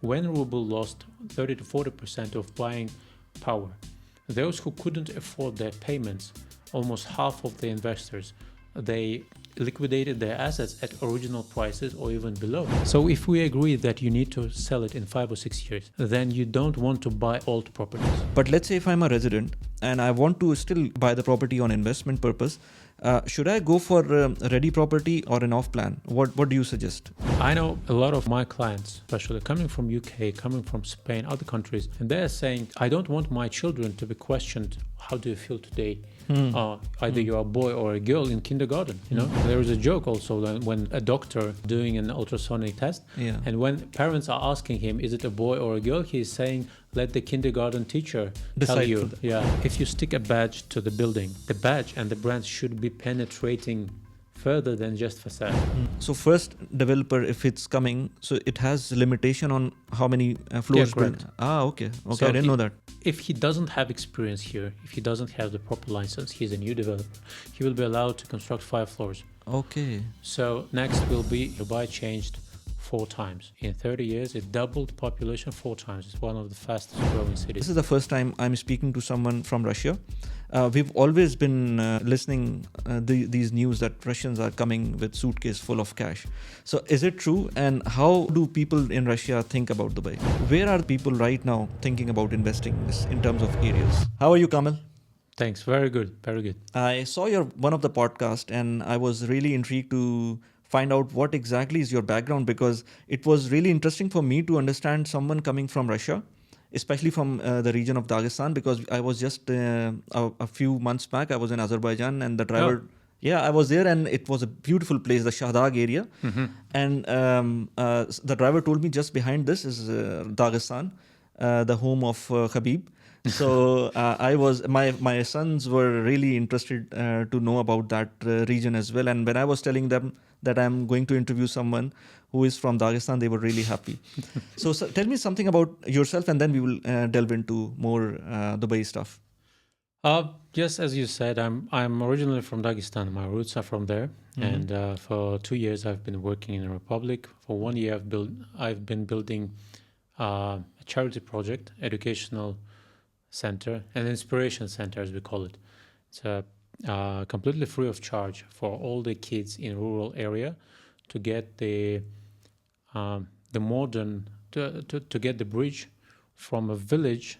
When ruble lost 30 to 40% of buying power, those who couldn't afford their payments, almost half of the investors, they liquidated their assets at original prices or even below. So if we agree that you need to sell it in 5 or 6 years, then you don't want to buy old properties. But let's say if I'm a resident and I want to still buy the property on investment purpose, should I go for a ready property or an off plan? What do you suggest? I know a lot of my clients, especially coming from UK, coming from Spain, other countries, and they're saying, I don't want my children to be questioned, how do you feel today? Either you're a boy or a girl in kindergarten, There is a joke also when a doctor doing an ultrasonic test, and when parents are asking him, is it a boy or a girl? He's saying, let the kindergarten teacher tell you. If you stick a badge to the building, the badge and the brand should be penetrating further than just facade. So first developer, if it's coming, so it has limitation on how many floors. Yeah, correct. Okay, So I didn't know that. If he doesn't have experience here, if he doesn't have the proper license, he's a new developer, he will be allowed to construct 5 floors. Okay. So next will be Dubai changed 4 times. In 30 years, it doubled population 4 times. It's one of the fastest growing cities. This is the first time I'm speaking to someone from Russia. We've always been listening these news that Russians are coming with suitcase full of cash. So is it true? And how do people in Russia think about Dubai? Where are people right now thinking about investing this in terms of areas? How are you, Kamil? Thanks. Very good. Very good. I saw your one of the podcast and I was really intrigued to find out what exactly is your background, because it was really interesting for me to understand someone coming from Russia, especially from the region of Dagestan, because I was just a few months back, I was in Azerbaijan, and the driver, I was there, and it was a beautiful place, the Shahdag area. And the driver told me just behind this is Dagestan, the home of Khabib. So my sons were really interested to know about that region as well. And when I was telling them that I'm going to interview someone who is from Dagestan, they were really happy. So tell me something about yourself, and then we will delve into more Dubai stuff. Yes, as you said, I'm originally from Dagestan. My roots are from there, and for 2 years I've been working in the Republic. For 1 year I've been building a charity project, educational center, an inspiration center as we call it. It's completely free of charge for all the kids in rural area to get the modern to get the bridge from a village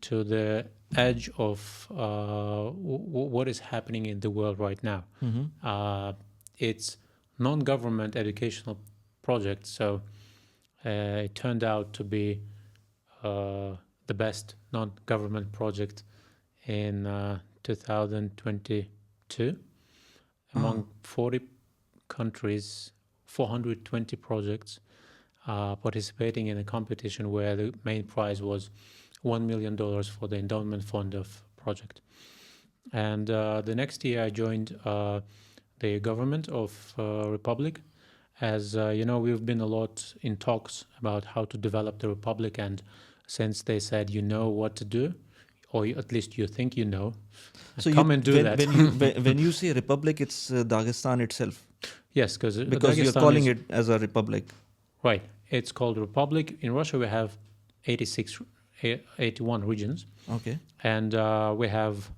to the edge of what is happening in the world right now. It's non-government educational project, so it turned out to be the best non-government project in 2022 among 40 countries, 420 projects participating in a competition where the main prize was $1 million for the endowment fund of project. And the next year I joined the government of Republic. As we've been a lot in talks about how to develop the Republic, and since they said what to do, or at least you think so come and do that. When you say republic, it's Dagestan itself. Yes, because you're calling it as a republic. Right. It's called Republic. In Russia, we have 81 regions. Okay. And we have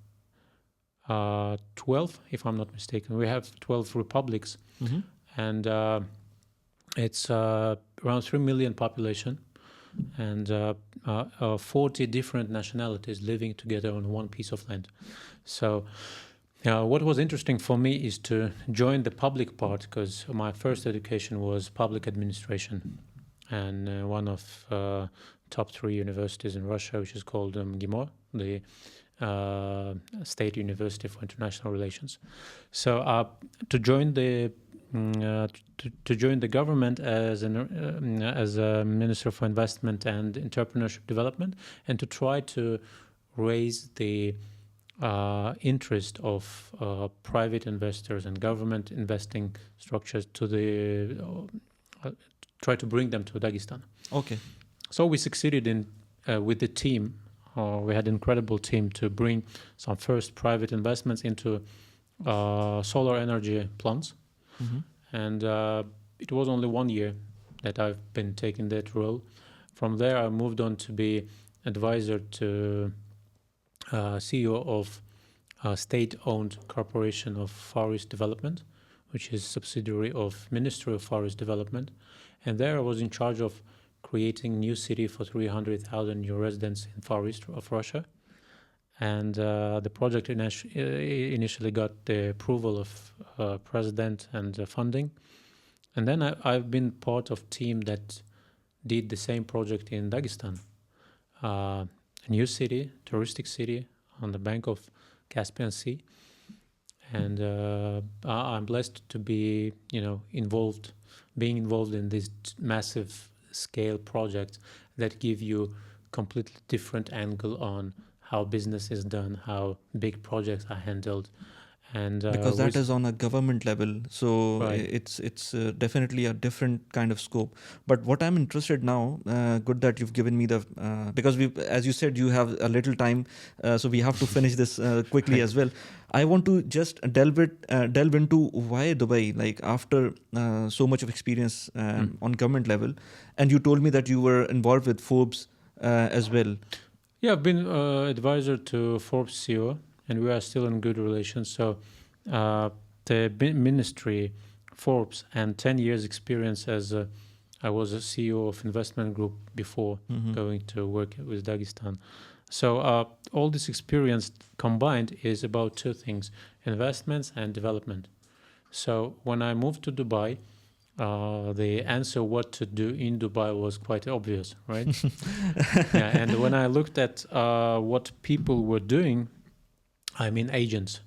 12, if I'm not mistaken. We have 12 republics. And it's around 3 million population, and 40 different nationalities living together on one piece of land. So what was interesting for me is to join the public part, because my first education was public administration, and one of top 3 universities in Russia, which is called GIMO, the State University for International Relations. So to join the government as a Minister for Investment and Entrepreneurship Development, and to try to raise the interest of private investors and government investing structures to try to bring them to Dagestan. Okay. So we succeeded in with the team. We had an incredible team to bring some first private investments into solar energy plants. And it was only 1 year that I've been taking that role. From there, I moved on to be advisor to CEO of a state-owned corporation of Far East Development, which is subsidiary of Ministry of Far East Development. And there I was in charge of creating new city for 300,000 new residents in Far East of Russia. And the project initially got the approval of president and funding. And then I've been part of team that did the same project in Dagestan, a new city, touristic city on the bank of Caspian Sea. And I'm blessed to be, being involved in this massive scale project that give you completely different angle on how business is done, how big projects are handled. And because that is on a government level, so Right. it's definitely a different kind of scope. But what I'm interested now, good that you've given me the because we, as you said, you have a little time, so we have to finish this quickly as well. I want to just delve into why Dubai, like after so much of experience on government level, and you told me that you were involved with Forbes as well. Yeah, I've been advisor to Forbes CEO, and we are still in good relations. So the ministry, Forbes, and 10 years experience as I was a CEO of investment group before going to work with Dagestan. So all this experience combined is about two things: investments and development. So when I moved to Dubai, the answer what to do in Dubai was quite obvious, right? Yeah, and when I looked at what people were doing, I mean agents,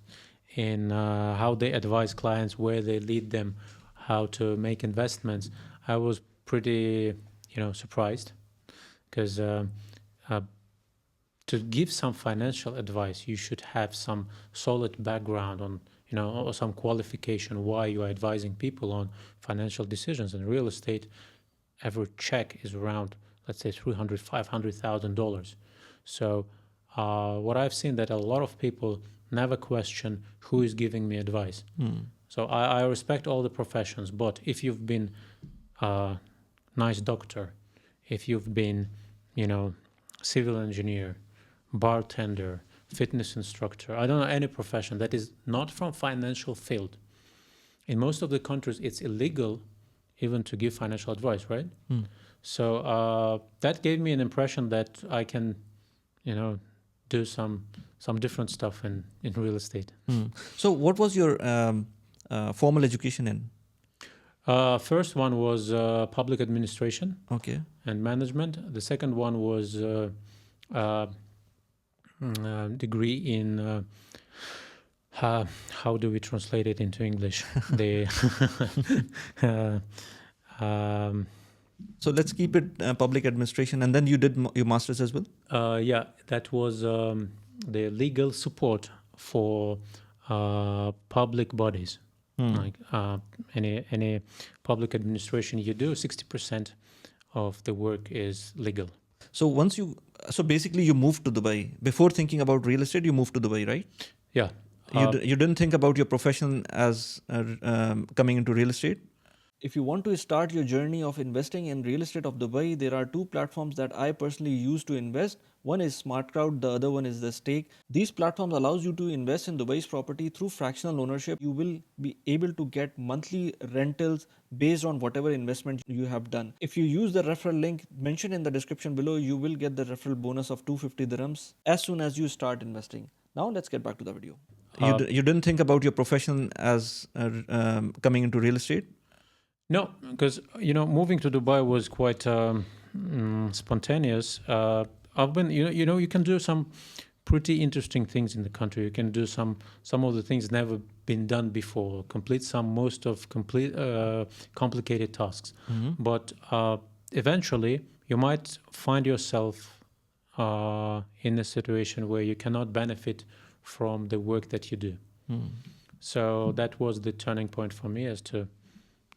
in how they advise clients, where they lead them, how to make investments, I was pretty, surprised, because to give some financial advice, you should have some solid background on, or some qualification why you are advising people on financial decisions. In real estate, every check is around, let's say, $300,000, $500,000. So what I've seen that a lot of people never question who is giving me advice. So I respect all the professions, but if you've been a nice doctor, if you've been, civil engineer, bartender, fitness instructor, I don't know any profession that is not from financial field. In most of the countries, it's illegal even to give financial advice, right? So that gave me an impression that I can, do some different stuff in real estate. So what was your formal education in? First one was public administration Okay. and management. The second one was degree in how do we translate it into English? So let's keep it public administration, and then you did your master's as well? Yeah, that was the legal support for public bodies. Like any public administration you do, 60% of the work is legal. So so basically you moved to Dubai. Before thinking about real estate, you moved to Dubai, right? Yeah. You didn't think about your profession as coming into real estate? If you want to start your journey of investing in real estate of Dubai, there are two platforms that I personally use to invest. One is SmartCrowd, the other one is the Stake. These platforms allows you to invest in Dubai's property through fractional ownership. You will be able to get monthly rentals based on whatever investment you have done. If you use the referral link mentioned in the description below, you will get the referral bonus of 250 dirhams as soon as you start investing. Now let's get back to the video. You didn't think about your profession as coming into real estate? No, because moving to Dubai was quite spontaneous. I've been, you can do some pretty interesting things in the country. You can do some of the things never been done before. Complete complicated tasks. But eventually, you might find yourself in a situation where you cannot benefit from the work that you do. So that was the turning point for me as to.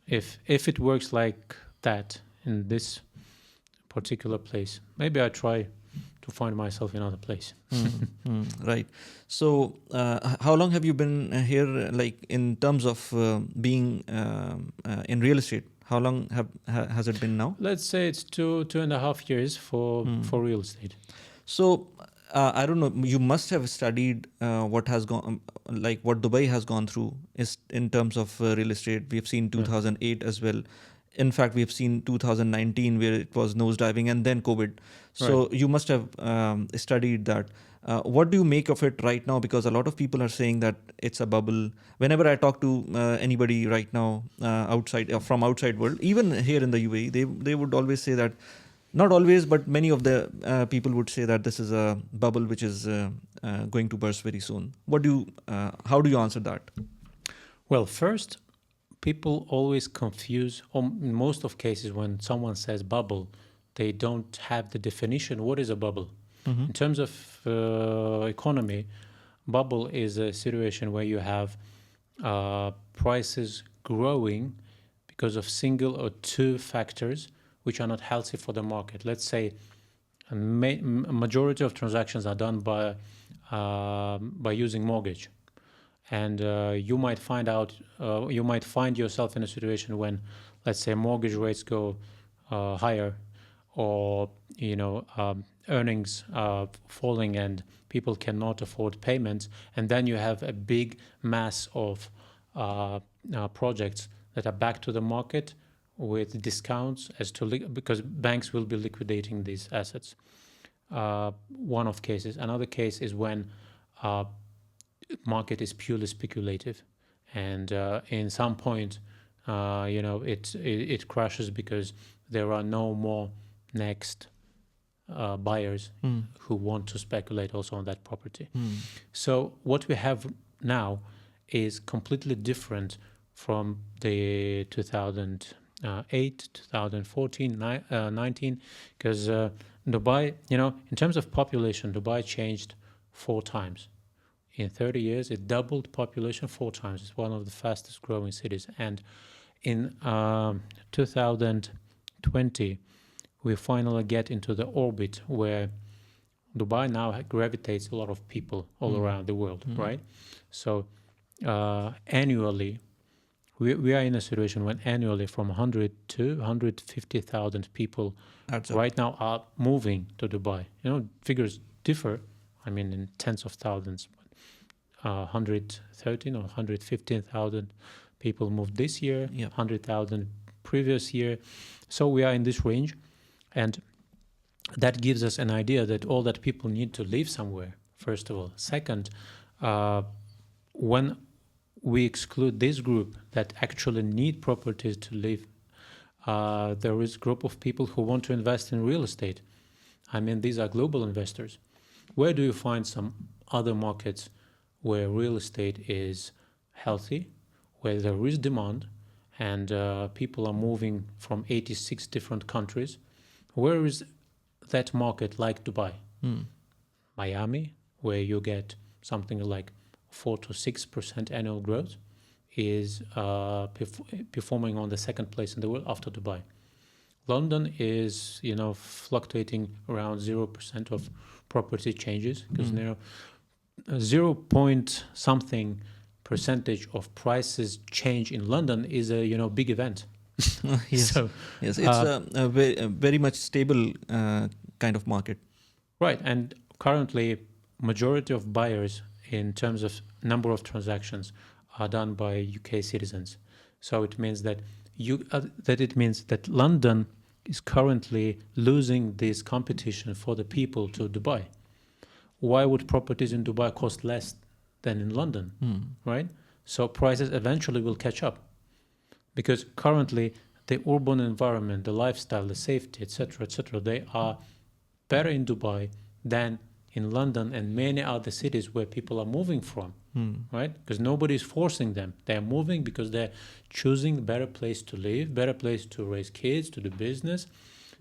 If it works like that in this particular place, maybe I try to find myself in another place. Right. So how long have you been here, like in terms of being in real estate? How long has it been now? Let's say it's 2.5 years for real estate. So I don't know. You must have studied what has gone, like what Dubai has gone through is in terms of real estate. We've seen 2008 as well. In fact, we've seen 2019 where it was nosediving, and then COVID. So you must have studied that. What do you make of it right now? Because a lot of people are saying that it's a bubble. Whenever I talk to anybody right now from outside world, even here in the UAE, they would always say that. Not always, but many of the people would say that this is a bubble which is going to burst very soon. How do you answer that? Well, first, people always confuse, or in most of cases when someone says bubble, they don't have the definition. What is a bubble? Mm-hmm. In terms of economy, bubble is a situation where you have prices growing because of single or two factors which are not healthy for the market. Let's say a majority of transactions are done by using mortgage, and you might find yourself in a situation when, let's say, mortgage rates go higher, or earnings are falling and people cannot afford payments, and then you have a big mass of projects that are back to the market with discounts because banks will be liquidating these assets. One of cases. Another case is when market is purely speculative, and in some point, it crashes because there are no more next buyers who want to speculate also on that property. So what we have now is completely different from the 2008, 2014, 19, because Dubai, in terms of population, Dubai changed 4 times. In 30 years, it doubled population 4 times. It's one of the fastest growing cities. And in 2020, we finally get into the orbit where Dubai now gravitates a lot of people all around the world, right? So annually, we are in a situation when annually from 100 to 150,000 people right now are moving to Dubai. Figures differ. I mean, in tens of thousands. 113 or 115,000 people moved this year, 100,000 previous year. So we are in this range. And that gives us an idea that all that people need to live somewhere, first of all. Second, when we exclude this group that actually need properties to live, there is a group of people who want to invest in real estate. I mean, these are global investors. Where do you find some other markets where real estate is healthy, where there is demand, and people are moving from 86 different countries? Where is that market like Dubai? Miami, where you get something like 4 to 6% annual growth, is performing on the second place in the world after Dubai. London is, fluctuating around 0% of property changes, because 0 point something percentage of prices change in London is a big event. Yes, So, yes, it's a very much stable kind of market. Right, and currently, majority of buyers in terms of number of transactions are done by UK citizens. So it means that London is currently losing this competition for the people to Dubai. Why would properties in Dubai cost less than in London, right? So prices eventually will catch up, because currently the urban environment, the lifestyle, the safety, etc., they are better in Dubai than in London and many other cities where people are moving from, right? Because nobody is forcing them. They are moving because they're choosing a better place to live, better place to raise kids, to do business.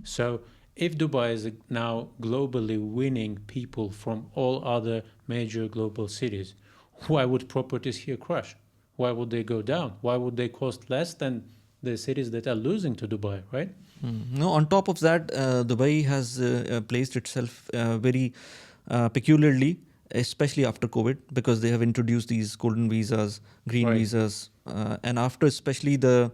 So if Dubai is now globally winning people from all other major global cities, why would properties here crash? Why would they go down? Why would they cost less than the cities that are losing to Dubai, right? No, on top of that, Dubai has placed itself very peculiarly, especially after COVID, because they have introduced these golden visas, green visas, and after especially the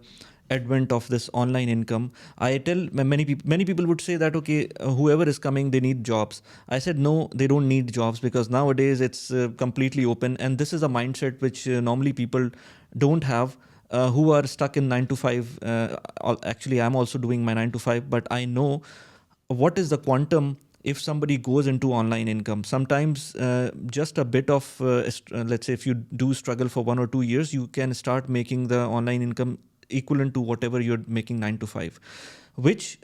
advent of this online income, I tell many people would say that, okay, whoever is coming, they need jobs. I said no, they don't need jobs, because nowadays it's completely open, and this is a mindset which normally people don't have. Who are stuck in 9 to 5. Actually, I'm also doing my 9 to 5, but I know what is the quantum if somebody goes into online income. Sometimes just a bit of let's say if you do struggle for 1 or 2 years, you can start making the online income equivalent to whatever you're making 9 to 5, which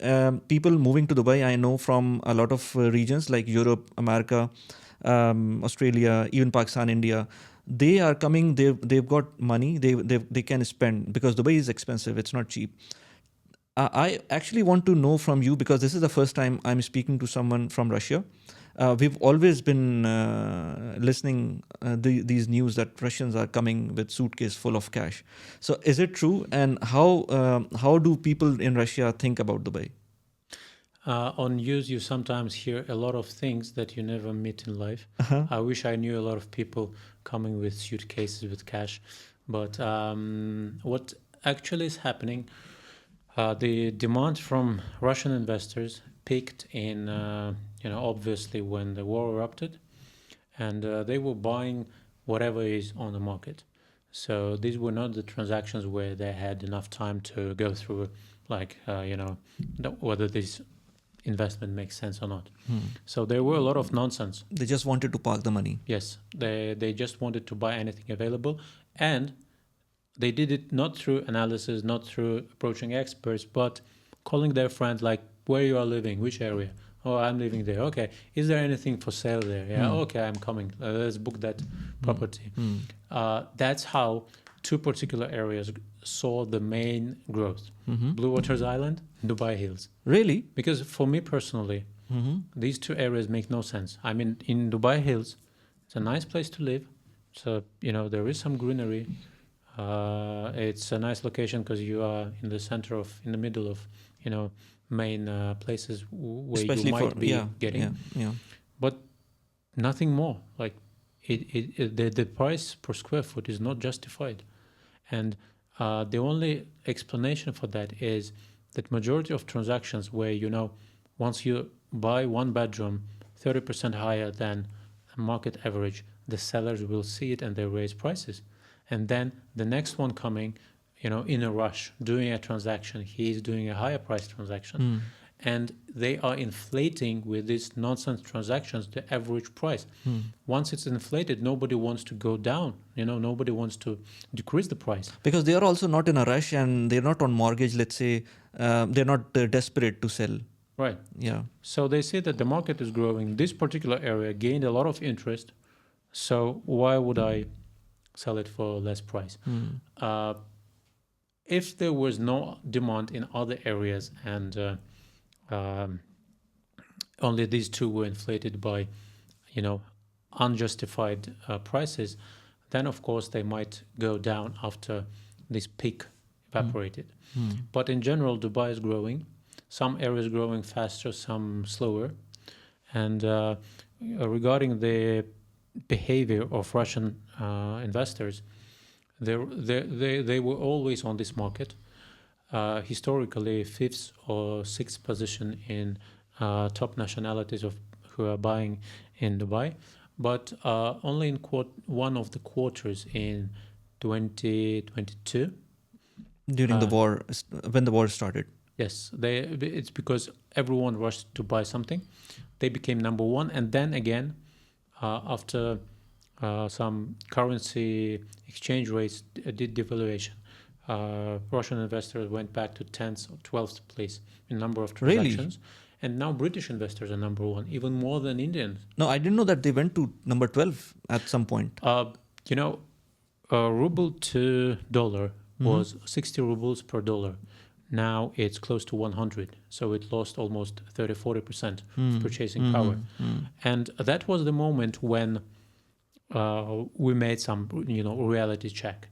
people moving to Dubai, I know from a lot of regions like Europe, America, Australia, even Pakistan, India, they are coming. They've got money. They can spend, because Dubai is expensive. It's not cheap. I actually want to know from you, because this is the first time I'm speaking to someone from Russia. We've always been listening these news that Russians are coming with suitcase full of cash. So is it true? And how do people in Russia think about Dubai? On news, you sometimes hear a lot of things that you never meet in life. I wish I knew a lot of people coming with suitcases with cash. But what actually is happening, the demand from Russian investors peaked in, obviously when the war erupted, and they were buying whatever is on the market. So these were not the transactions where they had enough time to go through, like, whether this investment makes sense or not. So there were a lot of nonsense. They just wanted to park the money. Yes, they just wanted to buy anything available, and they did it not through analysis, not through approaching experts, but calling their friends, like, where you are living, which area. Oh, I'm living there. Okay, is there anything for sale there? Yeah, okay, I'm coming. Let's book that property. That's how two particular areas saw the main growth: Blue Waters Island, Dubai Hills. Really? Because for me personally, these two areas make no sense. I mean, in Dubai Hills, it's a nice place to live. So, there is some greenery. It's a nice location because you are in the middle of, main places where Especially you might for, be getting. Yeah. But nothing more. Like, the price per square foot is not justified. And the only explanation for that is that majority of transactions where, once you buy one bedroom 30% higher than a market average, the sellers will see it and they raise prices. And then the next one coming, in a rush, doing a transaction, he's doing a higher price transaction. And they are inflating with these nonsense transactions the average price. Once it's inflated, nobody wants to go down. Nobody wants to decrease the price. Because they are also not in a rush, and they're not on mortgage, let's say. They're not desperate to sell. Right. Yeah. So they say that the market is growing. This particular area gained a lot of interest. So why would I sell it for less price? If there was no demand in other areas and only these two were inflated by, unjustified prices, then of course they might go down after this peak evaporated. But in general, Dubai is growing. Some areas growing faster, some slower. And regarding the behavior of Russian investors, they were always on this market. Historically, fifth or sixth position in top nationalities who are buying in Dubai, but only in one of the quarters in 2022. During the war, when the war started. Yes, it's because everyone rushed to buy something. They became number one, and then again, after some currency exchange rates did devaluation, Russian investors went back to 10th or 12th place in number of transactions. Really? And now British investors are number one, even more than Indians. No, I didn't know that they went to number 12 at some point. Ruble to dollar was 60 rubles per dollar. Now it's close to 100. So it lost almost 30-40% of purchasing power. And that was the moment when we made some, reality check.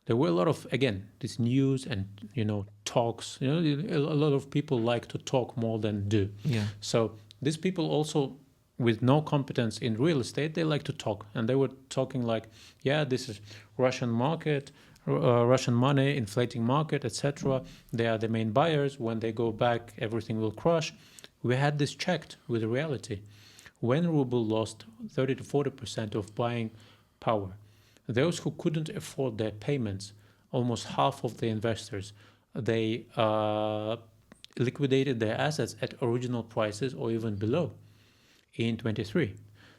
There were a lot of, again, this news and, talks. A lot of people like to talk more than do. Yeah. So these people also, with no competence in real estate, they like to talk. And they were talking like, yeah, this is Russian market. Russian money, inflating market, etc. They are the main buyers. When they go back, everything will crash. We had this checked with reality. When ruble lost 30 to 40% of buying power, those who couldn't afford their payments, almost half of the investors, they liquidated their assets at original prices or even below in 23.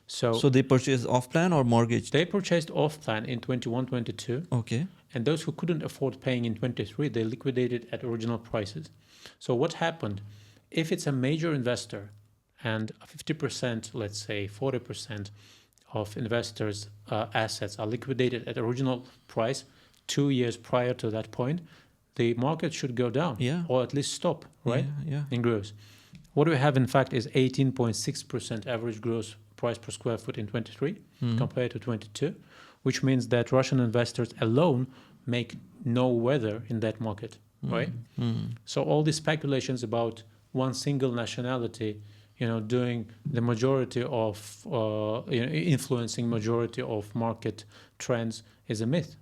So they purchased off plan or mortgaged? They purchased off plan in 21, 22. Okay. And those who couldn't afford paying in 23, they liquidated at original prices. So what happened? If it's a major investor and 50%, let's say 40% of investors' assets are liquidated at original price 2 years prior to that point, the market should go down or at least stop, right? In growth. What we have, in fact, is 18.6% average gross price per square foot in 23 compared to 22, which means that Russian investors alone make no weather in that market, right? So all these speculations about one single nationality, doing the majority of, influencing majority of market trends is a myth.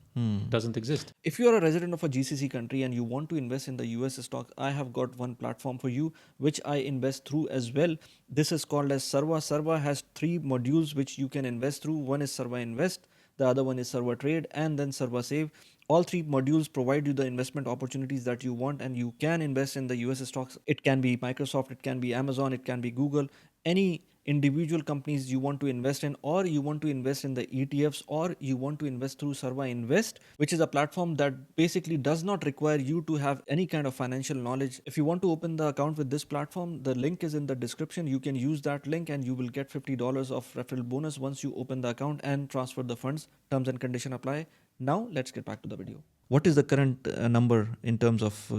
Doesn't exist. If you are a resident of a GCC country and you want to invest in the US stock, I have got one platform for you, which I invest through as well. This is called as Sarva. Sarva has 3 modules which you can invest through. One is Sarva Invest, the other one is Sarva Trade, and then Sarva Save. All 3 modules provide you the investment opportunities that you want, and you can invest in the US stocks. It can be Microsoft, it can be Amazon, it can be Google, any individual companies you want to invest in, or you want to invest in the ETFs, or you want to invest through Sarva Invest, which is a platform that basically does not require you to have any kind of financial knowledge. If you want to open the account with this platform, the link is in the description. You can use that link and you will get $50 of referral bonus once you open the account and transfer the funds. Terms and condition apply. Now let's get back to the video. What is the current number in terms of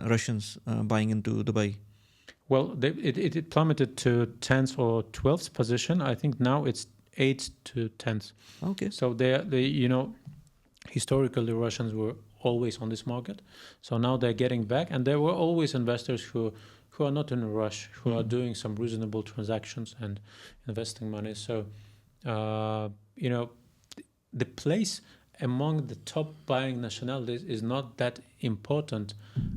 Russians buying into Dubai? Well, it plummeted to 10th or 12th position. I think now it's 8th to 10th. Okay. So historically Russians were always on this market. So now they're getting back, and there were always investors who are not in a rush, who are doing some reasonable transactions and investing money. So, the place among the top buying nationalities is not that important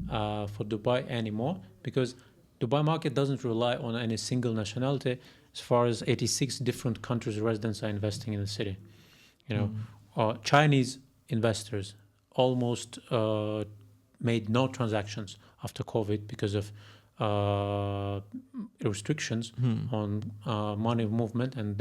for Dubai anymore, because Dubai market doesn't rely on any single nationality. As far as 86 different countries' residents are investing in the city. Chinese investors almost made no transactions after COVID because of restrictions on money movement, and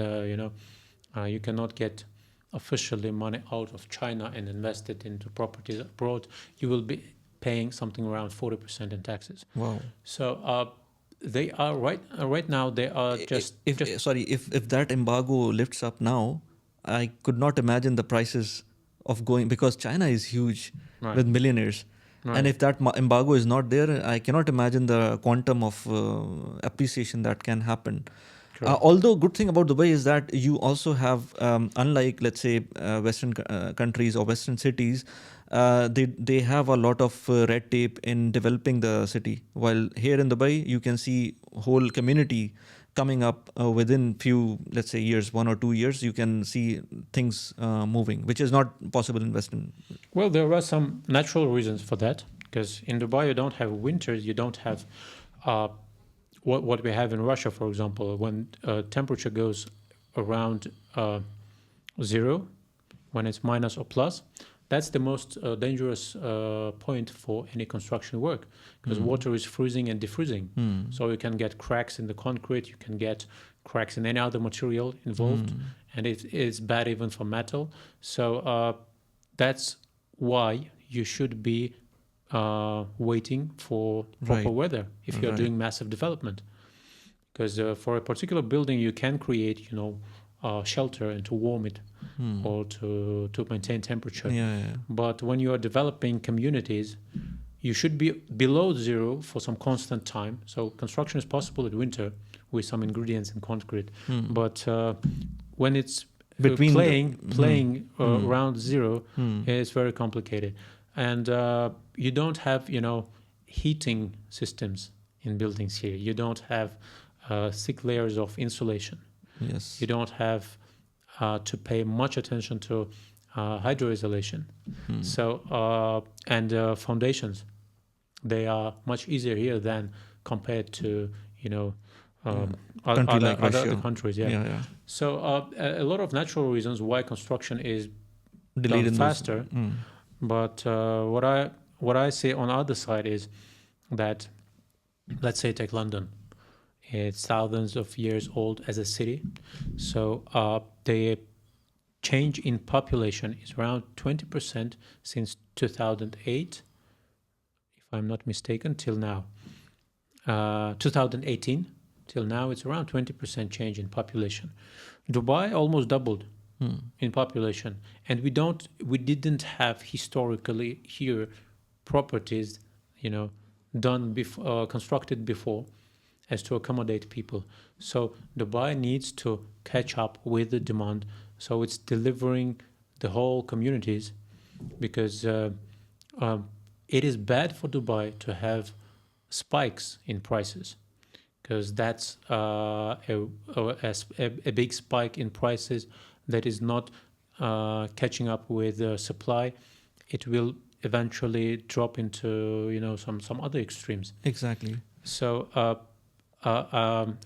you cannot get officially money out of China and invest it into properties abroad. You will be paying something around 40% in taxes. Wow. So they are right now. They are if that embargo lifts up now, I could not imagine the prices of going, because China is huge with millionaires. Right. And if that embargo is not there, I cannot imagine the quantum of appreciation that can happen. Although good thing about Dubai is that you also have, unlike let's say Western countries or Western cities, they have a lot of red tape in developing the city. While here in Dubai, you can see whole community coming up within few, let's say years, 1 or 2 years, you can see things moving, which is not possible in Western. Well, there are some natural reasons for that, because in Dubai you don't have winters, you don't have what we have in Russia, for example, when temperature goes around 0, when it's minus or plus. That's the most dangerous point for any construction work, because water is freezing and diffusing. So you can get cracks in the concrete, you can get cracks in any other material involved, and it's bad even for metal. So that's why you should be waiting for proper weather if you're doing massive development. Because for a particular building, you can create, shelter and to warm it or to maintain temperature. But when you are developing communities, you should be below 0 for some constant time. So construction is possible in winter with some ingredients in concrete. But when it's playing around 0, it's very complicated. And you don't have, heating systems in buildings here. You don't have thick layers of insulation. Yes. You don't have to pay much attention to hydro isolation. So and foundations, they are much easier here than compared to Country like other Russia. countries. Yeah. So a lot of natural reasons why construction is Delayed done in faster. those. But what I say on the other side is that, let's say, take London. It's thousands of years old as a city. So the change in population is around 20% since 2008, if I'm not mistaken, till now. 2018 till now, it's around 20% change in population. Dubai almost doubled in population, and we didn't have historically here properties, done before, constructed before, as to accommodate people. So Dubai needs to catch up with the demand. So it's delivering the whole communities, because it is bad for Dubai to have spikes in prices, because that's a big spike in prices that is not catching up with the supply. It will eventually drop into some other extremes. Exactly. So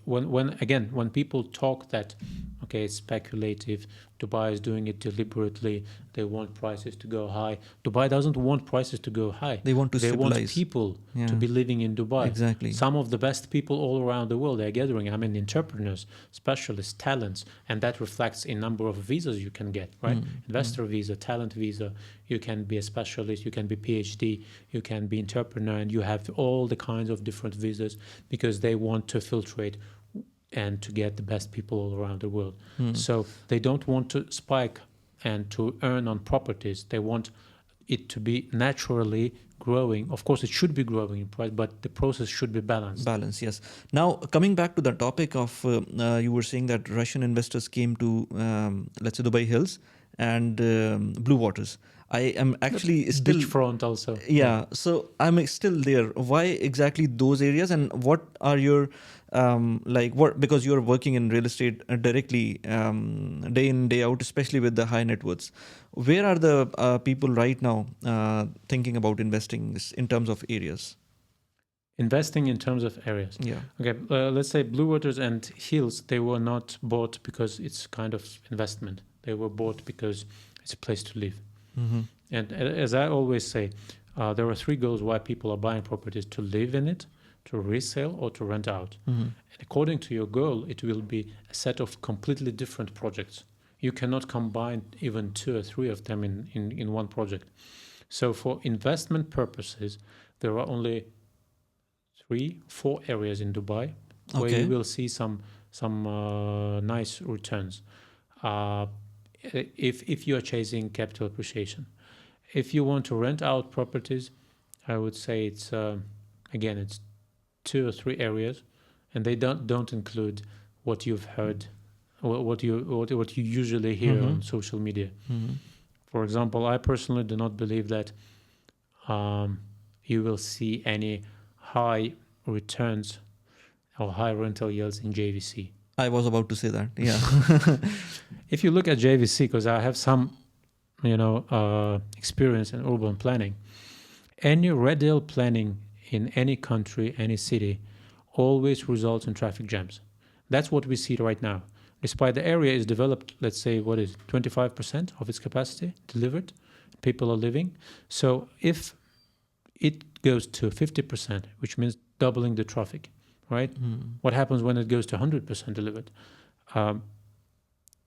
when people talk that, okay, it's speculative, Dubai is doing it deliberately, they want prices to go high. Dubai doesn't want prices to go high. They want to They stabilize. want people to be living in Dubai. Exactly. Some of the best people all around the world are gathering. I mean, entrepreneurs, specialists, talents, and that reflects in number of visas you can get, right? Investor visa, talent visa. You can be a specialist, you can be PhD, you can be entrepreneur, and you have all the kinds of different visas, because they want to filtrate and to get the best people all around the world. So they don't want to spike and to earn on properties. They want it to be naturally growing. Of course, it should be growing in price, but the process should be balanced. Balance, yes. Now, coming back to the topic of, you were saying that Russian investors came to, let's say, Dubai Hills and Blue Waters. I am actually still beachfront also. Yeah, so I'm still there. Why exactly those areas, and what are your because you're working in real estate directly day in day out, especially with the high net worths. Where are the people right now thinking about investing in terms of areas? Investing in terms of areas. Yeah. Okay, let's say Blue Waters and Hills, they were not bought because it's kind of investment. They were bought because it's a place to live. And as I always say, there are three goals why people are buying properties: to live in it, to resell, or to rent out. And according to your goal, it will be a set of completely different projects. You cannot combine even two or three of them in one project. So for investment purposes, there are only 3-4 areas in Dubai where you will see some nice returns. If you are chasing capital appreciation. If you want to rent out properties, I would say it's again, it's 2 or 3 areas, and they don't include what you've heard, what you usually hear on social media. For example, I personally do not believe that you will see any high returns or high rental yields in JVC. I was about to say that. Yeah. If you look at JVC, because I have some, experience in urban planning, any radial planning in any country, any city, always results in traffic jams. That's what we see right now. Despite the area is developed, let's say, 25% of its capacity delivered, people are living. So if it goes to 50%, which means doubling the traffic, right? What happens when it goes to 100% delivered?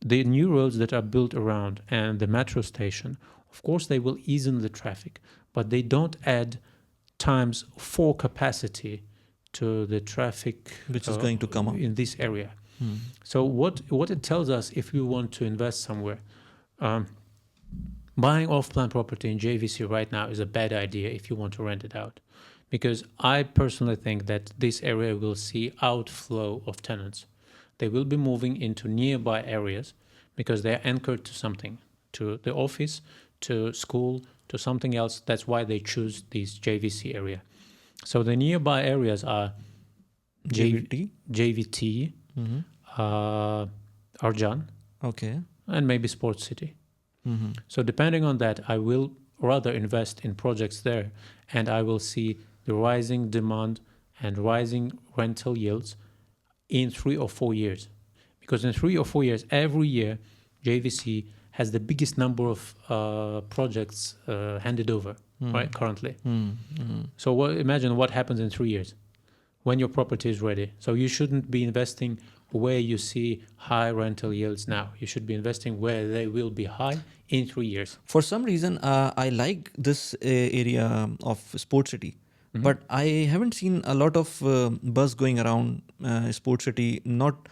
The new roads that are built around and the metro station, of course, they will ease in the traffic, but they don't add times for capacity to the traffic which is going to come up in this area. So what it tells us, if we want to invest somewhere, buying off-plan property in JVC right now is a bad idea if you want to rent it out, because I personally think that this area will see outflow of tenants. They will be moving into nearby areas because they are anchored to something, to the office, to school, to something else. That's why they choose this JVC area. So the nearby areas are JVT, Arjan, okay, and maybe Sports City. So depending on that, I will rather invest in projects there, and I will see the rising demand and rising rental yields in 3 or 4 years. Because in 3 or 4 years, every year, JVC has the biggest number of projects handed over, right, currently. So imagine what happens in 3 years when your property is ready. So you shouldn't be investing where you see high rental yields now. You should be investing where they will be high in 3 years. For some reason, I like this area of Sports City. But I haven't seen a lot of buzz going around Sports City. Not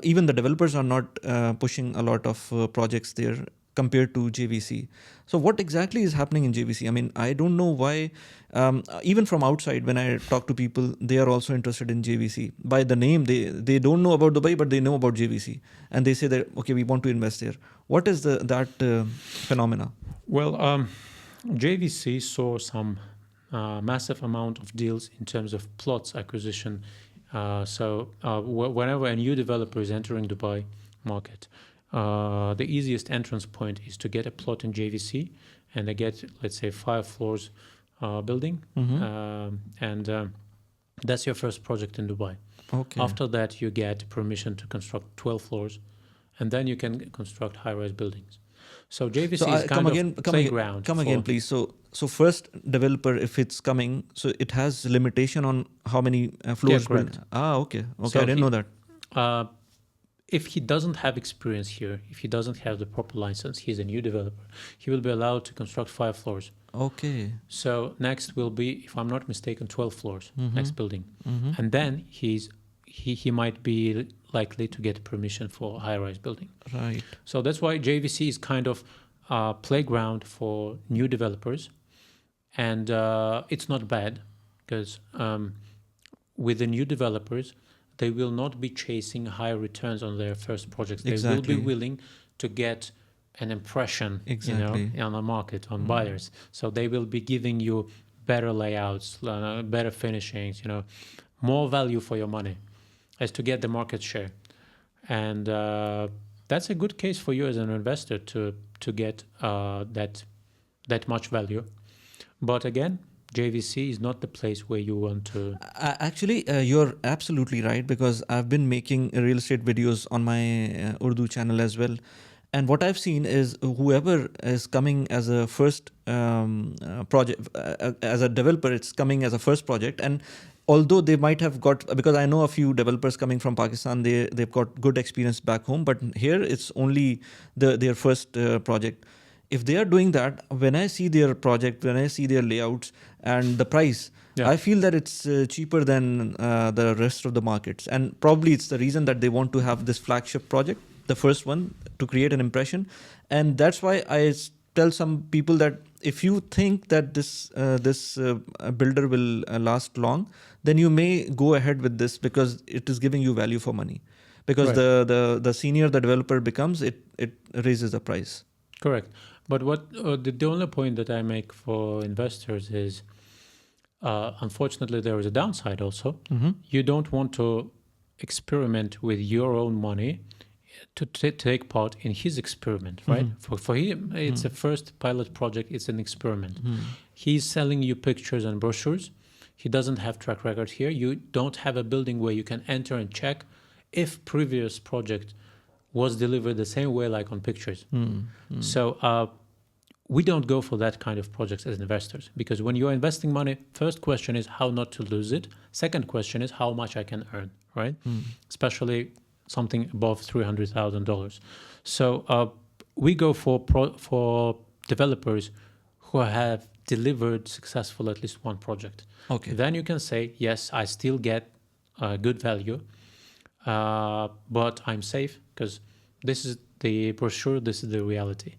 even the developers are not pushing a lot of projects there compared to JVC. So what exactly is happening in JVC? I mean, I don't know why. Even from outside, when I talk to people, they are also interested in JVC. By the name, they don't know about Dubai, but they know about JVC, and they say that okay, we want to invest there. What is that phenomena? Well, JVC saw some massive amount of deals in terms of plots acquisition. Whenever a new developer is entering Dubai market, the easiest entrance point is to get a plot in JVC, and they get, let's say, 5 floors building, and that's your first project in Dubai. Okay. After that, you get permission to construct 12 floors, and then you can construct high-rise buildings. So JVC is kind of playground. Come again, please. So first developer, if it's coming, so it has limitation on how many floors. Yeah, correct. Okay. So I didn't know that. If he doesn't have experience here, if he doesn't have the proper license, he's a new developer, he will be allowed to construct 5 floors. Okay. So next will be, if I'm not mistaken, 12 floors, next building. And then he might be likely to get permission for high-rise building. Right. So that's why JVC is kind of a playground for new developers. And it's not bad, because with the new developers, they will not be chasing high returns on their first projects. They will be willing to get an impression, on the market, on buyers. So they will be giving you better layouts, better finishings, more value for your money, as to get the market share. And that's a good case for you as an investor to get that much value. But again, JVC is not the place where you want to. Actually, you're absolutely right, because I've been making real estate videos on my Urdu channel as well. And what I've seen is whoever is coming as a first project, as a developer, it's coming as a first project. And although they might have got, because I know a few developers coming from Pakistan, they've got good experience back home, but here it's only their first project. If they are doing that, when I see their project, when I see their layouts and the price, I feel that it's cheaper than the rest of the markets. And probably it's the reason that they want to have this flagship project, the first one, to create an impression. And that's why I tell some people that if you think that this builder will last long, then you may go ahead with this, because it is giving you value for money. Because the senior the developer becomes, it raises the price. Correct. But what the only point that I make for investors is, unfortunately, there is a downside also. You don't want to experiment with your own money to take part in his experiment, right? For him, it's a first pilot project. It's an experiment. He's selling you pictures and brochures. He doesn't have track record here. You don't have a building where you can enter and check if previous project was delivered the same way, like on pictures. So we don't go for that kind of projects as investors, because when you're investing money, first question is how not to lose it. Second question is how much I can earn, right? Especially something above $300,000. So we go for developers who have delivered successful at least one project. Okay. Then you can say, yes, I still get good value, but I'm safe, because this is the brochure, this is the reality.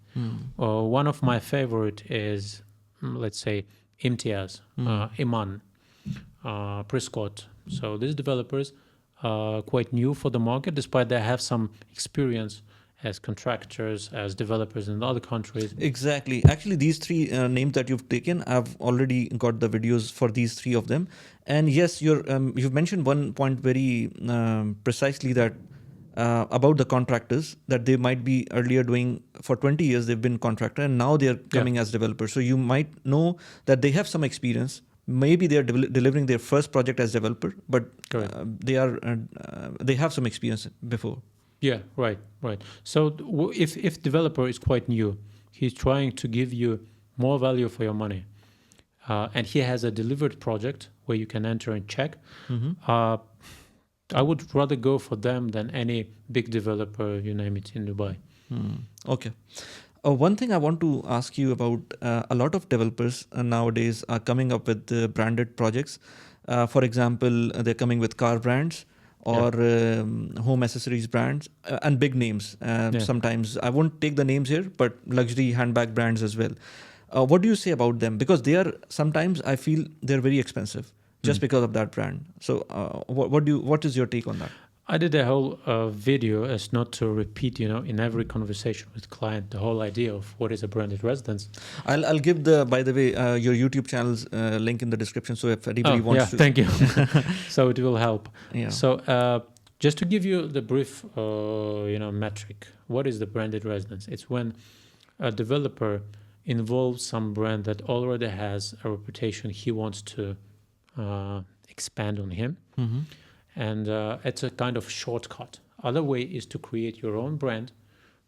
One of my favorite is, let's say, Imtiaz, Iman, Prescott. So these developers are quite new for the market, despite they have some experience as contractors, as developers in other countries. Exactly. Actually, these three names that you've taken, I've already got the videos for these three of them. And yes, you've mentioned one point very precisely, that about the contractors that they might be earlier doing for 20 years, they've been contractor and now they're coming as developers. So you might know that they have some experience. Maybe they're delivering their first project as developer, but they have some experience before. Yeah, right. So if developer is quite new, he's trying to give you more value for your money, and he has a delivered project where you can enter and check. I would rather go for them than any big developer, you name it, in Dubai. Okay. One thing I want to ask you about, a lot of developers nowadays are coming up with branded projects. For example, they're coming with car brands or home accessories brands and big names. Sometimes, I won't take the names here, but luxury handbag brands as well. What do you say about them? Because they are, sometimes I feel they're very expensive just because of that brand. So what is your take on that? I did a whole video as not to repeat, in every conversation with client, the whole idea of what is a branded residence. I'll give by the way, your YouTube channel's link in the description. So if anybody wants to. Thank you. So it will help. Yeah. So just to give you the brief, metric, what is the branded residence? It's when a developer involves some brand that already has a reputation he wants to expand on him. And it's a kind of shortcut. Other way is to create your own brand,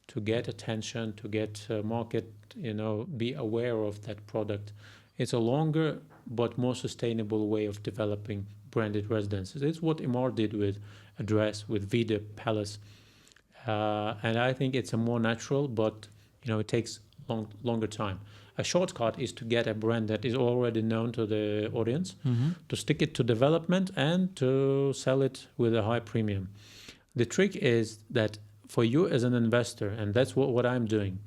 to get attention, to get market, be aware of that product. It's a longer but more sustainable way of developing branded residences. It's what Imar did with Address, with Vida Palace. And I think it's a more natural, but it takes longer time. A shortcut is to get a brand that is already known to the audience, to stick it to development and to sell it with a high premium. The trick is that for you as an investor, and that's what I'm doing,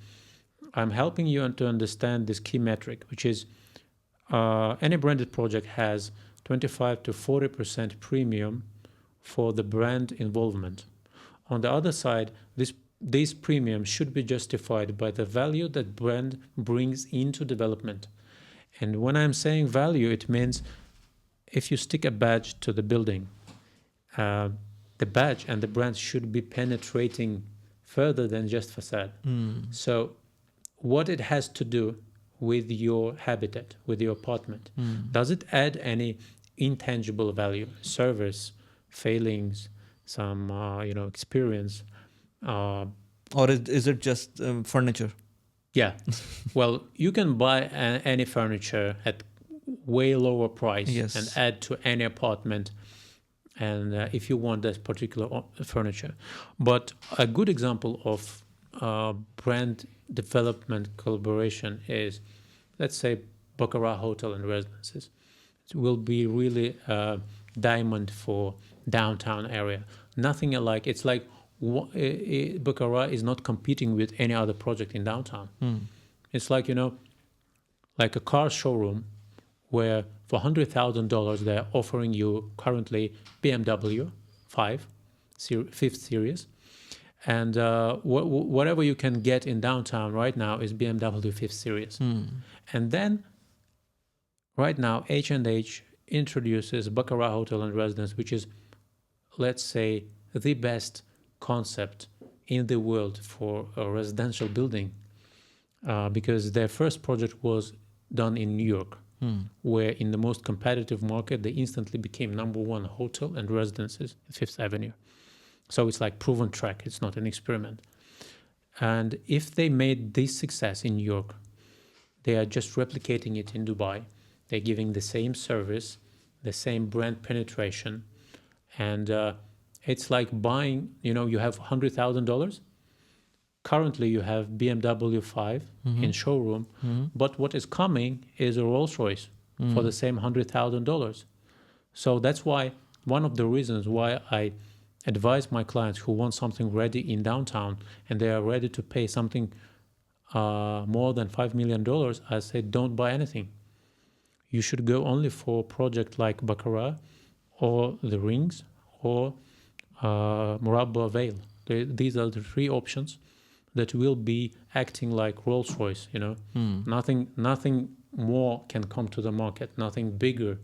I'm helping you to understand this key metric, which is any branded project has 25 to 40% premium for the brand involvement. On the other side, these premiums should be justified by the value that brand brings into development. And when I'm saying value, it means if you stick a badge to the building, the badge and the brand should be penetrating further than just facade. So what it has to do with your habitat, with your apartment, does it add any intangible value, service, failings, some experience? Or is it just furniture? Yeah. Well, you can buy any furniture at way lower price and add to any apartment, and if you want that particular furniture. But a good example of brand development collaboration is, let's say, Baccarat Hotel and Residences. It will be really a diamond for downtown area. Nothing alike. It's like Baccarat is not competing with any other project in downtown. It's like, like a car showroom where for $100,000 they're offering you currently BMW 5th series, and whatever you can get in downtown right now is BMW 5th series. And then right now H&H introduces Baccarat Hotel and Residence, which is, let's say, the best concept in the world for a residential building, because their first project was done in New York, where in the most competitive market they instantly became #1 hotel and residences in Fifth Avenue. So it's like proven track, it's not an experiment. And if they made this success in New York, they are just replicating it in Dubai. They're giving the same service, the same brand penetration, and it's like buying, you have $100,000. Currently, you have BMW 5 in showroom, but what is coming is a Rolls Royce for the same $100,000. So that's why, one of the reasons why I advise my clients who want something ready in downtown and they are ready to pay something more than $5 million, I say don't buy anything. You should go only for a project like Baccarat or the Rings or Murabba Vale. These are the three options that will be acting like Rolls Royce. Nothing more can come to the market. Nothing bigger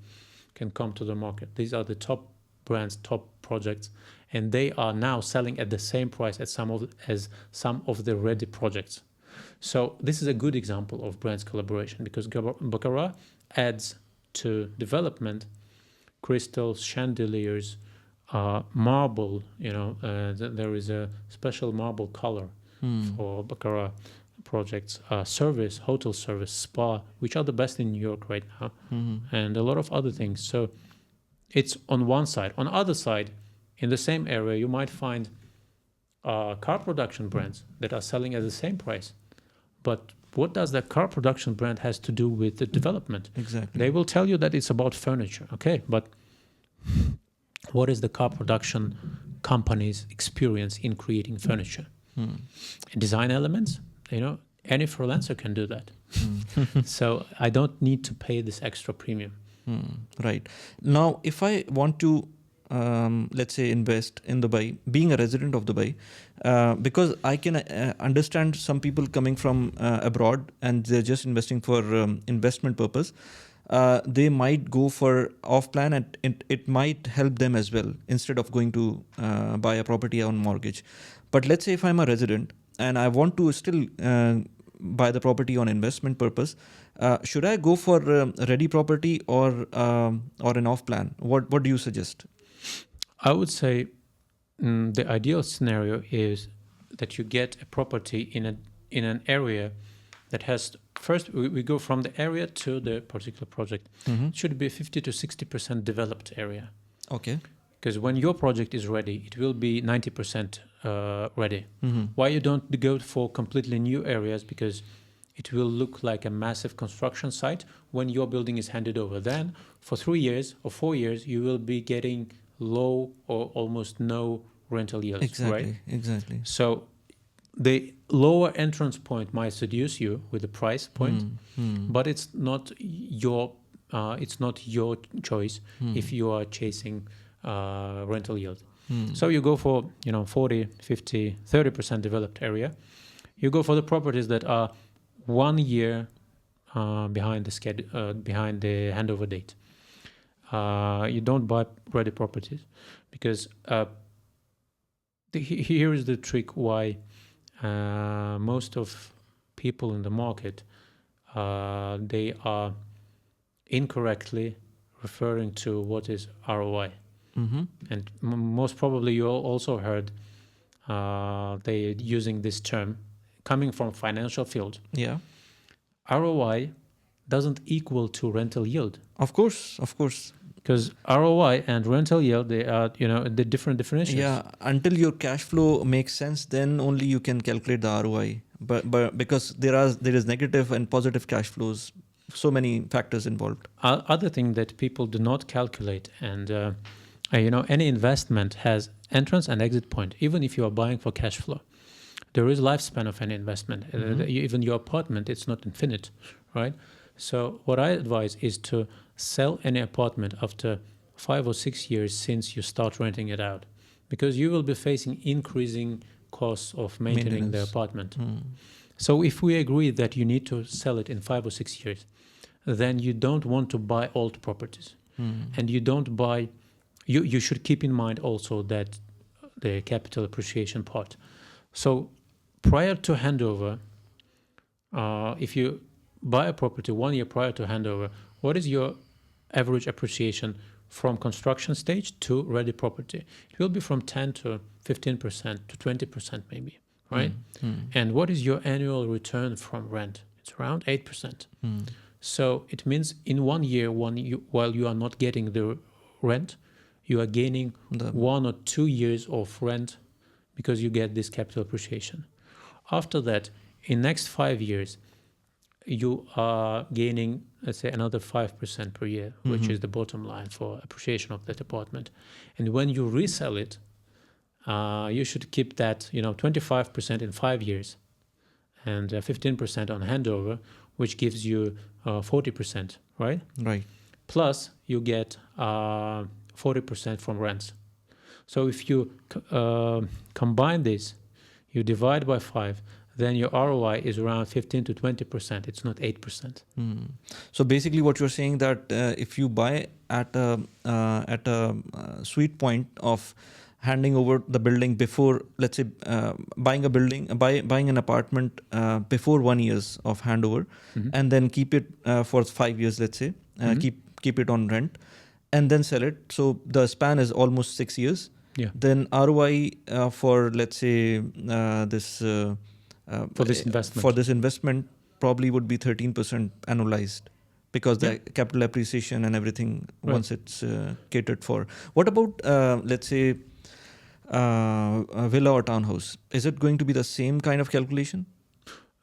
can come to the market. These are the top brands, top projects, and they are now selling at the same price as some of the ready projects. So this is a good example of brands collaboration, because Baccarat adds to development crystals, chandeliers, marble. There is a special marble color for Baccarat projects, service, hotel service, spa, which are the best in New York right now, and a lot of other things. So it's on one side. On the other side, in the same area, you might find car production brands that are selling at the same price. But what does that car production brand has to do with the development? Exactly. They will tell you that it's about furniture. Okay, but what is the car production company's experience in creating furniture? Design elements, any freelancer can do that. So I don't need to pay this extra premium. Right. Now, if I want to, let's say, invest in Dubai, being a resident of Dubai, because I can understand some people coming from abroad and they're just investing for investment purpose, they might go for off-plan, and it might help them as well instead of going to buy a property on mortgage. But let's say if I'm a resident and I want to still buy the property on investment purpose, should I go for ready property or an off-plan? What do you suggest? I would say the ideal scenario is that you get a property in an area that has, first we go from the area to the particular project. It should be 50 to 60% developed area. Okay. Because when your project is ready, it will be 90% ready. Why you don't go for completely new areas? Because it will look like a massive construction site when your building is handed over. Then for 3 years or 4 years, you will be getting low or almost no rental yields. Exactly. Right? Exactly. So the lower entrance point might seduce you with the price point, but it's not your choice if you are chasing rental yield. So you go for 40, 50, 30% developed area. You go for the properties that are 1 year behind the schedule, behind the handover date. You don't buy ready properties because here is the trick why most of people in the market they are incorrectly referring to what is ROI. And most probably you also heard they using this term coming from financial field. Yeah. ROI doesn't equal to rental yield. Of course. Because ROI and rental yield, they are, the different definitions. Yeah, until your cash flow makes sense, then only you can calculate the ROI. But because there is negative and positive cash flows, so many factors involved. Other thing that people do not calculate, and any investment has entrance and exit point. Even if you are buying for cash flow, there is lifespan of any investment. Even your apartment, it's not infinite, right? So what I advise is to sell any apartment after 5 or 6 years since you start renting it out, because you will be facing increasing costs of maintaining the apartment. So if we agree that you need to sell it in 5 or 6 years, then you don't want to buy old properties. And you don't buy, you should keep in mind also that the capital appreciation part. So prior to handover, if you buy a property 1 year prior to handover, what is your average appreciation from construction stage to ready property? It will be from 10 to 15% to 20% maybe, right? And what is your annual return from rent? It's around 8%. So it means in 1 year, while you are not getting the rent, you are gaining 1 or 2 years of rent because you get this capital appreciation. After that, in next 5 years, you are gaining, let's say, another 5% per year, which is the bottom line for appreciation of that apartment. And when you resell it, you should keep that, 25% in 5 years and 15% on handover, which gives you 40%, right? Right. Plus, you get 40% from rents. So if you combine this, you divide by 5, then your ROI is around 15 to 20%. It's not 8%. So basically, what you're saying that if you buy at a sweet point of handing over the building before, let's say, buying an apartment before 1 years of handover, and then keep it for 5 years, let's say, keep it on rent, and then sell it. So the span is almost 6 years. Yeah. Then ROI for, let's say, this for this investment probably would be 13% annualized, because the capital appreciation and everything once it's catered for. What about let's say a villa or townhouse? Is it going to be the same kind of calculation?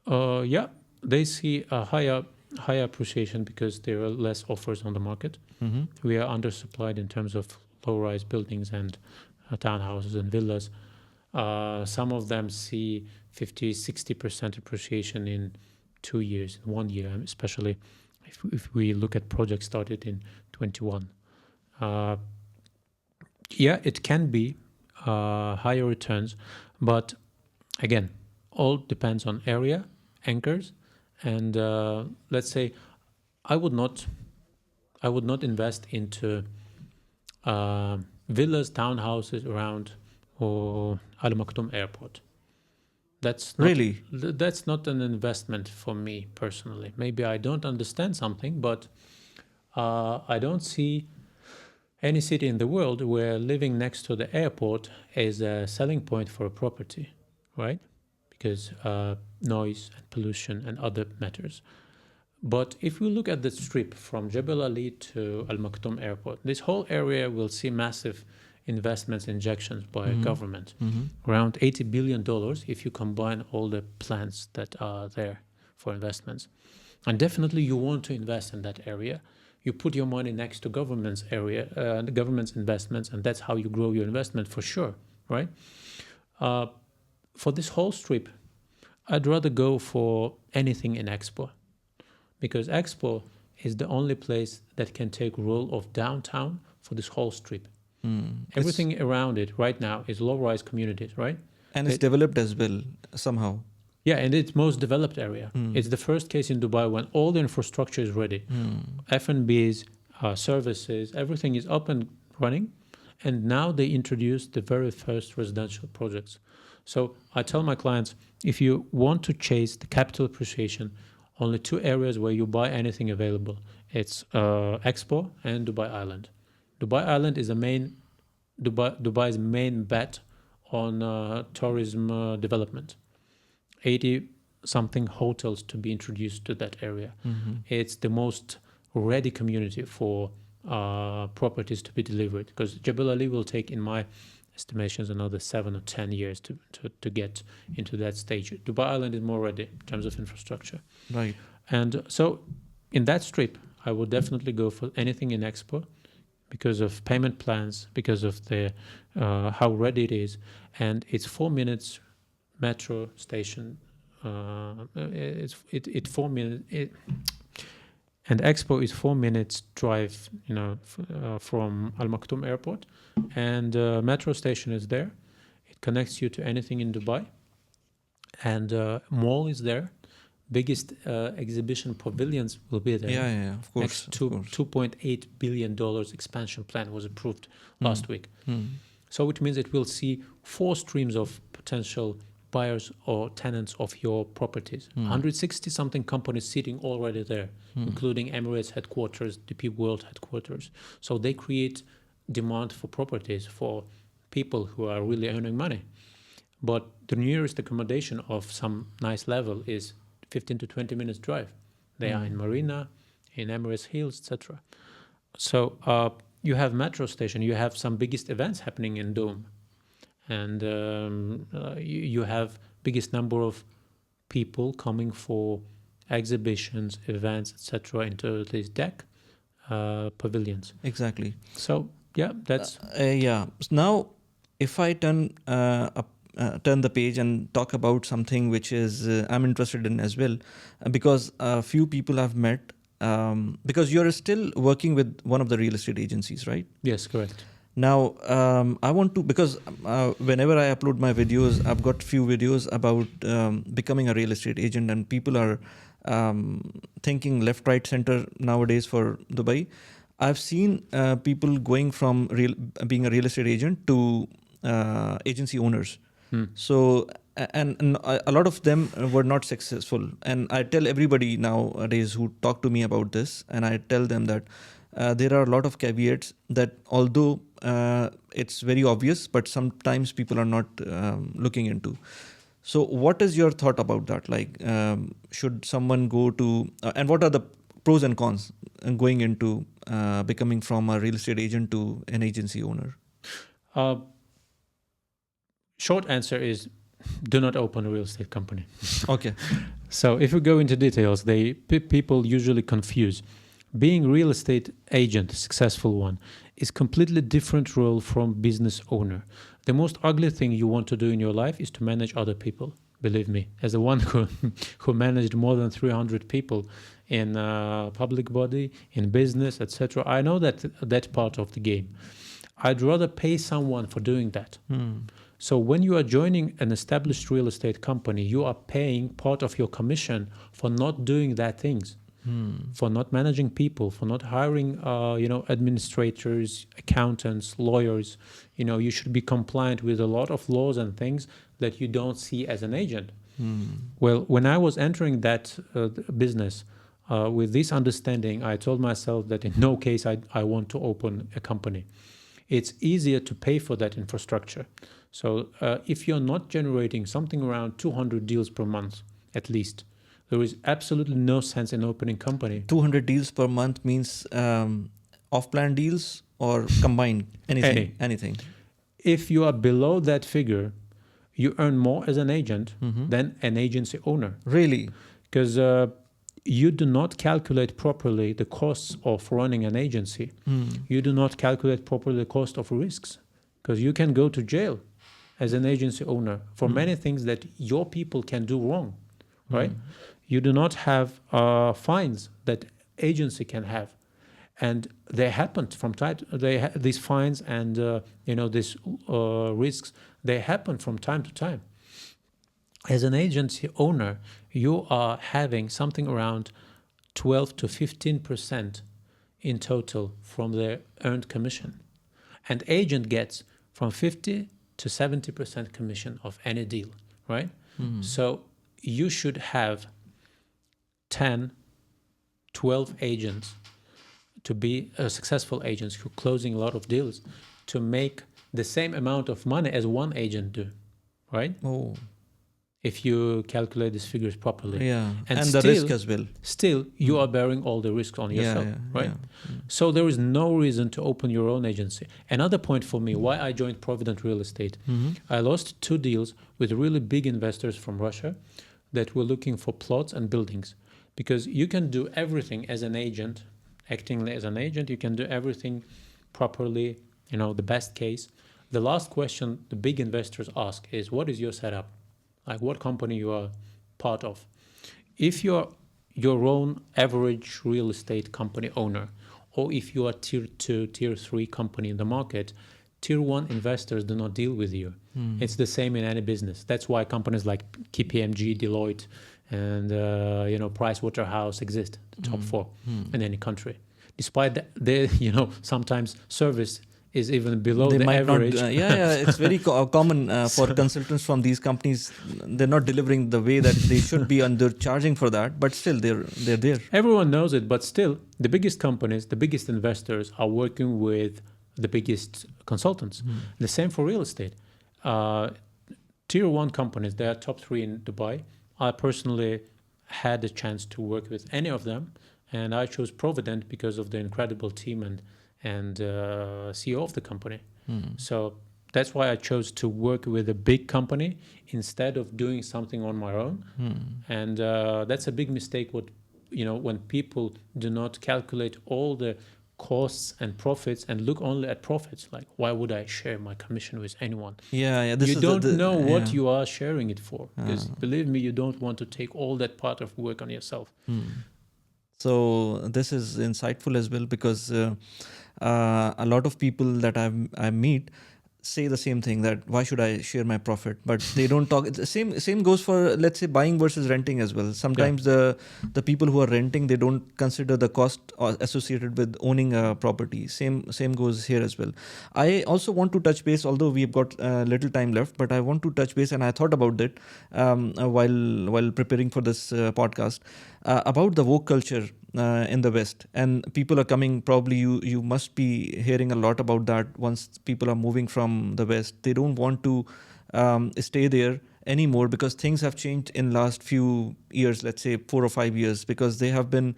Yeah, they see a higher appreciation because there are less offers on the market. We are undersupplied in terms of low-rise buildings and townhouses and villas. Some of them see 50-60% appreciation in 2 years, 1 year, especially if we look at projects started in 21. Yeah, it can be higher returns, but again, all depends on area, anchors, and let's say I would not invest into villas, townhouses around or Al Maktoum Airport. That's not an investment for me personally. Maybe I don't understand something, but I don't see any city in the world where living next to the airport is a selling point for a property, right? Because noise and pollution and other matters. But if we look at the strip from Jebel Ali to Al Maktoum Airport, this whole area will see massive investments, injections by government, around $80 billion if you combine all the plans that are there for investments. And definitely you want to invest in that area. You put your money next to government's area, the government's investments, and that's how you grow your investment for sure, right? For this whole strip, I'd rather go for anything in Expo, because Expo is the only place that can take role of downtown for this whole strip. Everything around it right now is low-rise communities, right? And it's developed as well somehow. Yeah, and it's most developed area. It's the first case in Dubai when all the infrastructure is ready. F&Bs, services, everything is up and running. And now they introduced the very first residential projects. So I tell my clients, if you want to chase the capital appreciation, only 2 areas where you buy anything available. It's Expo and Dubai Island. Dubai Island is Dubai's main bet on tourism development. 80-something hotels to be introduced to that area. It's the most ready community for properties to be delivered, because Jebel Ali will take, in my estimations, another 7 or 10 years to get into that stage. Dubai Island is more ready in terms of infrastructure. Right. And so in that strip, I would definitely go for anything in Expo because of payment plans, because of the how ready it is. And it's 4 minutes metro station. It's 4 minutes. And Expo is 4 minutes drive, from Al Maktoum Airport, and metro station is there. It connects you to anything in Dubai, and mall is there. Biggest exhibition pavilions will be there. Yeah, of course. Next to $2.8 billion expansion plan was approved last week. So it means it will see 4 streams of potential buyers or tenants of your properties. 160 something companies sitting already there, including Emirates headquarters, DP World headquarters. So they create demand for properties for people who are really earning money. But the nearest accommodation of some nice level is 15 to 20 minutes drive. They are in Marina, in Emirates Hills, etc. So you have metro station, you have some biggest events happening in Dome. And you have biggest number of people coming for exhibitions, events, etc. into these deck pavilions. Exactly. So yeah, that's Now, if I turn the page and talk about something which is I'm interested in as well, because a few people I've met, because you're still working with one of the real estate agencies, right? Yes, correct. Now, I want to, because whenever I upload my videos, I've got few videos about becoming a real estate agent, and people are thinking left, right, center nowadays for Dubai. I've seen people going from being a real estate agent to agency owners. So, and a lot of them were not successful. And I tell everybody nowadays who talk to me about this, and I tell them that there are a lot of caveats that although it's very obvious, but sometimes people are not looking into. So what is your thought about that? Like, should someone go to, and what are the pros and cons going into becoming from a real estate agent to an agency owner? Short answer is, do not open a real estate company. Okay. So if we go into details, people usually confuse. Being real estate agent, successful one, is completely different role from business owner. The most ugly thing you want to do in your life is to manage other people. Believe me, as the one who managed more than 300 people in public body, in business, etc., I know that part of the game. I'd rather pay someone for doing that. So when you are joining an established real estate company, you are paying part of your commission for not doing that things, for not managing people, for not hiring, administrators, accountants, lawyers. You should be compliant with a lot of laws and things that you don't see as an agent. Well, when I was entering that business with this understanding, I told myself that in no case I want to open a company. It's easier to pay for that infrastructure. So if you're not generating something around 200 deals per month, at least, there is absolutely no sense in opening company. 200 deals per month means off-plan deals or combined? Anything. If you are below that figure, you earn more as an agent than an agency owner. Really? Because you do not calculate properly the costs of running an agency. You do not calculate properly the cost of risks, because you can go to jail as an agency owner for many things that your people can do wrong, right? You do not have fines that agency can have, and they happen from time. These fines and these risks, they happen from time to time. As an agency owner, you are having something around 12 to 15% in total from their earned commission, and agent gets from 50 to 70% commission of any deal, right? So you should have 10, 12 agents to be successful agents who are closing a lot of deals to make the same amount of money as one agent do, right? Oh. If you calculate these figures properly. Yeah, and still, the risk as well. Still, you are bearing all the risks on yourself, right? Yeah. So there is no reason to open your own agency. Another point for me, why I joined Provident Real Estate. I lost 2 deals with really big investors from Russia that were looking for plots and buildings. Because you can do everything as an agent, acting as an agent, you can do everything properly, the best case. The last question the big investors ask is, what is your setup? Like what company you are part of. If you're your own average real estate company owner, or if you are tier 2, tier 3 company in the market, tier 1 investors do not deal with you. It's the same in any business. That's why companies like KPMG, Deloitte, and Pricewaterhouse exist, the top 4 in any country. Despite that, they, sometimes service is even below the average. It's very common for consultants from these companies. They're not delivering the way that they should be, and they're charging for that, but still they're there. Everyone knows it, but still the biggest companies, the biggest investors are working with the biggest consultants. The same for real estate. Tier 1 companies, they are top 3 in Dubai. I personally had the chance to work with any of them, and I chose Provident because of the incredible team and CEO of the company. So that's why I chose to work with a big company instead of doing something on my own. And that's a big mistake. When people do not calculate all the costs and profits and look only at profits, like why would I share my commission with anyone? This you don't know what you are sharing it for, because believe me, you don't want to take all that part of work on yourself. So this is insightful as well, because A lot of people that I meet say the same thing, that why should I share my profit, but they don't talk. The same goes for, let's say, buying versus renting as well. Sometimes the people who are renting, they don't consider the cost associated with owning a property. Same goes here as well. I also want to touch base, although we've got little time left, but I want to touch base, and I thought about it while preparing for this podcast, about the woke culture in the West. And people are coming, probably you must be hearing a lot about that. Once people are moving from the West, they don't want to stay there anymore, because things have changed in last few years, let's say 4 or 5 years, because they have been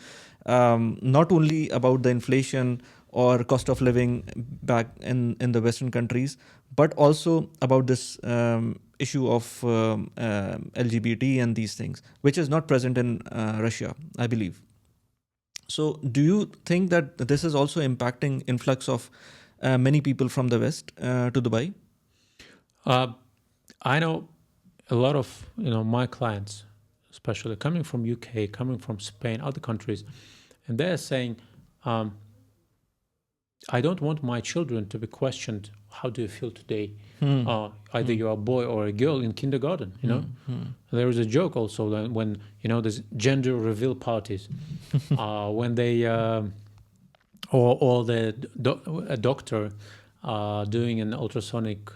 not only about the inflation or cost of living back in the Western countries, but also about this issue of LGBT and these things, which is not present in Russia, I believe. So do you think that this is also impacting influx of many people from the West to Dubai? I know a lot of my clients, especially coming from UK, coming from Spain, other countries, and they're saying, I don't want my children to be questioned. How do you feel today? Either you're a boy or a girl in kindergarten. There is a joke also that when there's gender reveal parties, when they or a doctor doing an ultrasonic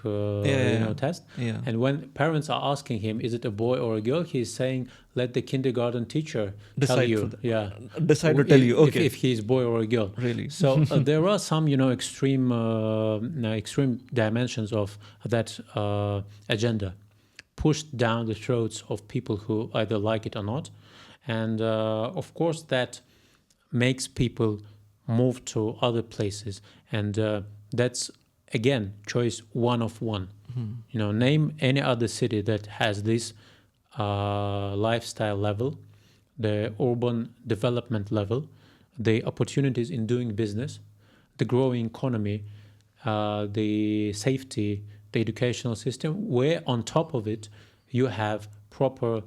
test, and when parents are asking him, is it a boy or a girl, he's saying, let the kindergarten teacher tell you. Decide to tell you. Okay, if he's boy or a girl. Really? So there are some extreme dimensions of that agenda pushed down the throats of people who either like it or not, and of course that makes people move to other places, and that's again choice one of one. Name any other city that has this lifestyle level, the urban development level, the opportunities in doing business, the growing economy, the safety, the educational system, where on top of it you have proper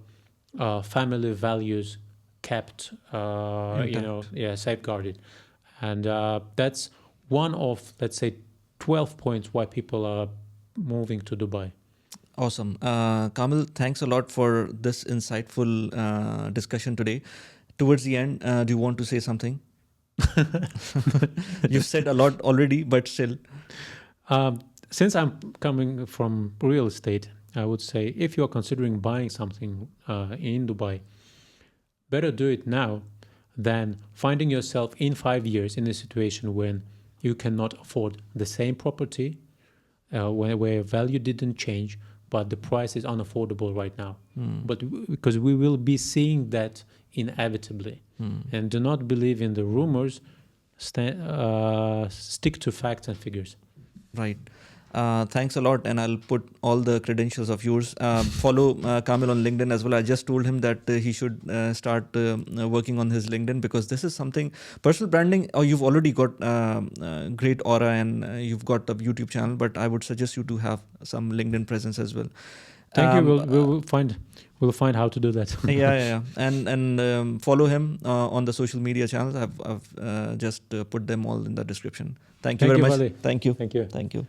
family values kept, safeguarded. And that's one of, let's say, 12 points why people are moving to Dubai. Awesome. Kamil, thanks a lot for this insightful discussion today. Towards the end, do you want to say something? You've said a lot already, but still. Since I'm coming from real estate, I would say if you're considering buying something in Dubai, better do it now than finding yourself in 5 years in a situation when you cannot afford the same property, where value didn't change, but the price is unaffordable right now. But because we will be seeing that inevitably. And do not believe in the rumors, stick to facts and figures. Right. Thanks a lot, and I'll put all the credentials of yours. Follow Kamil on LinkedIn as well. I just told him that he should start working on his LinkedIn, because this is something, personal branding. You've already got great aura, and you've got a YouTube channel, but I would suggest you to have some LinkedIn presence as well. Thank you. We'll find how to do that. yeah. And follow him on the social media channels. I've just put them all in the description. Thank you very much. Wali. Thank you. Thank you. Thank you.